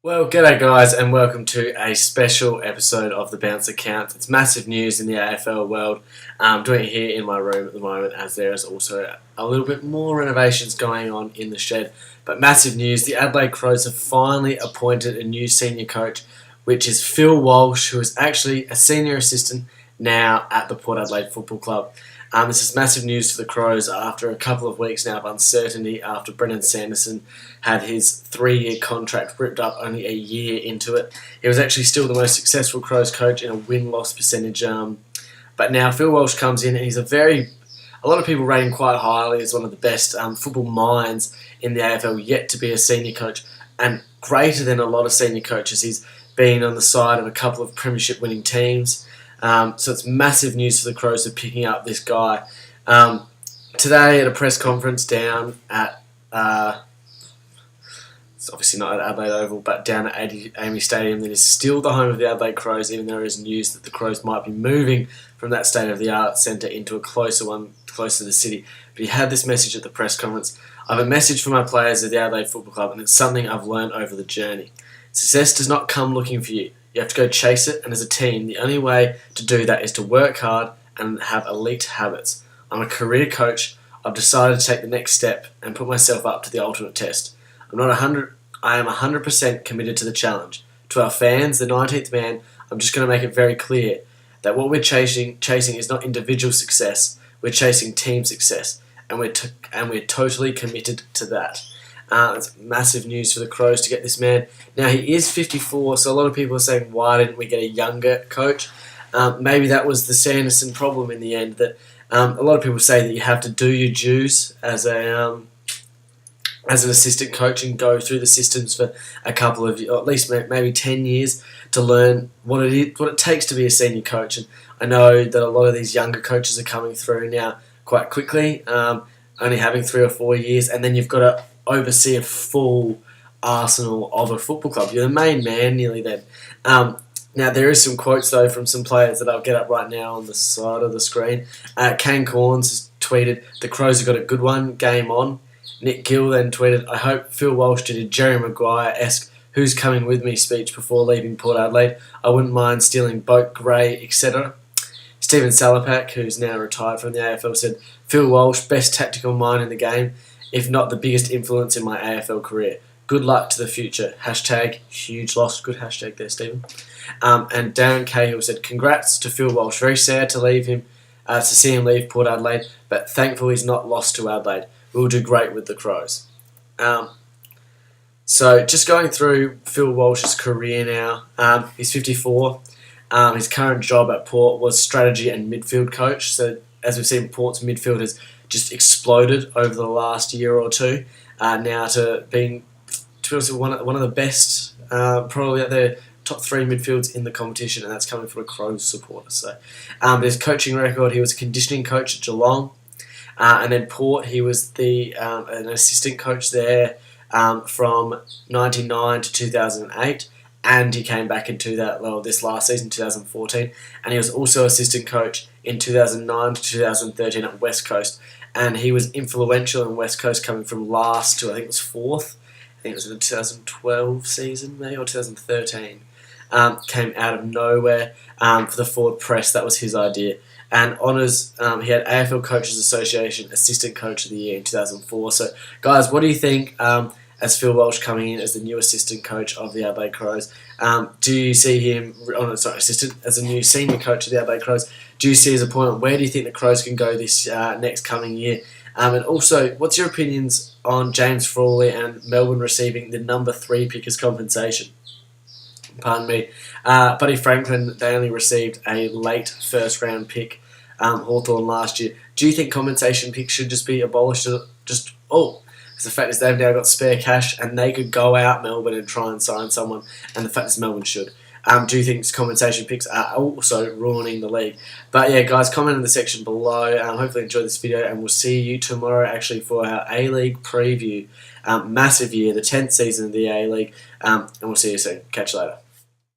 Well, g'day guys, and welcome to a special episode of the Bouncer Count. It's massive news in the AFL world. I'm doing it here in my room at the moment, as there is also a little bit more renovations going on in the shed. But massive news: the Adelaide Crows have finally appointed a new senior coach, which is Phil Walsh, who is actually a senior assistant now at the Port Adelaide Football Club. This is massive news for the Crows after a couple of weeks now of uncertainty after Brenton Sanderson had his 3-year contract ripped up only a year into it. He was actually still the most successful Crows coach in a win-loss percentage. But now Phil Walsh comes in and he's a lot of people rate him quite highly as one of the best football minds in the AFL yet to be a senior coach, and greater than a lot of senior coaches. He's been on the side of a couple of premiership winning teams. So it's massive news for the Crows of picking up this guy. Today at a press conference down at, it's obviously not at Adelaide Oval, but down at AAMI Stadium, that is still the home of the Adelaide Crows, even though there is news that the Crows might be moving from that state-of-the-art centre into a closer one, closer to the city. But he had this message at the press conference: "I have a message for my players of the Adelaide Football Club, and it's something I've learned over the journey. Success does not come looking for you. You have to go chase it, and as a team, the only way to do that is to work hard and have elite habits. I'm a career coach. I've decided to take the next step and put myself up to the ultimate test. I am 100% committed to the challenge. To our fans, the 19th man, I'm just going to make it very clear that what we're chasing is not individual success. We're chasing team success, and we're totally committed to that." It's massive news for the Crows to get this man. Now, he is 54, so a lot of people are saying, why didn't we get a younger coach? Maybe that was the Sanderson problem in the end, that a lot of people say that you have to do your dues as an assistant coach and go through the systems for a couple of, or at least maybe 10 years to learn what it takes to be a senior coach. And I know that a lot of these younger coaches are coming through now quite quickly, only having 3 or 4 years, and then you've got to oversee a full arsenal of a football club. You're the main man nearly then. Now, there is some quotes, though, from some players that I'll get up right now on the side of the screen. Kane Corns has tweeted, "The Crows have got a good one, game on." Nick Gill then tweeted, "I hope Phil Walsh did a Jerry Maguire-esque 'who's coming with me' speech before leaving Port Adelaide. I wouldn't mind stealing Boat Gray, etc." Stephen Salapak, who's now retired from the AFL, said, "Phil Walsh, best tactical mind in the game, if not the biggest influence in my AFL career. Good luck to the future. Hashtag huge loss." Good hashtag there, Stephen. And Darren Cahill said, "Congrats to Phil Walsh. Very sad to see him leave Port Adelaide, but thankful he's not lost to Adelaide. We'll do great with the Crows." So just going through Phil Walsh's career now. He's 54. His current job at Port was strategy and midfield coach. So as we've seen, Port's midfield has just exploded over the last year or two, now to being, to be honest, one of the best, probably at the top 3 midfields in the competition, and that's coming from a Crows supporter. So, his coaching record: he was a conditioning coach at Geelong, and then Port, he was an assistant coach there from 1999 to 2008. And he came back into this last season, 2014, and he was also assistant coach in 2009 to 2013 at West Coast. And he was influential in West Coast, coming from last to, I think it was 4th. I think it was in the 2012 season, maybe, or 2013. Came out of nowhere for the forward press. That was his idea. And honours, he had AFL Coaches Association Assistant Coach of the Year in 2004. So, guys, what do you think as Phil Walsh coming in as the new assistant coach of the Adelaide Crows? Do you see him, assistant, as a new senior coach of the Adelaide Crows? Do you see his appointment? Where do you think the Crows can go this next coming year? And also, what's your opinions on James Frawley and Melbourne receiving the number 3 pick as compensation? Pardon me. Buddy Franklin, they only received a late first-round pick, Hawthorn last year. Do you think compensation picks should just be abolished? Because the fact is they've now got spare cash and they could go out Melbourne and try and sign someone, and the fact is Melbourne should. Do you think compensation picks are also ruining the league? But yeah, guys, comment in the section below. Hopefully enjoy this video, and we'll see you tomorrow actually for our A-League preview. Massive year, the 10th season of the A-League, and we'll see you soon. Catch you later.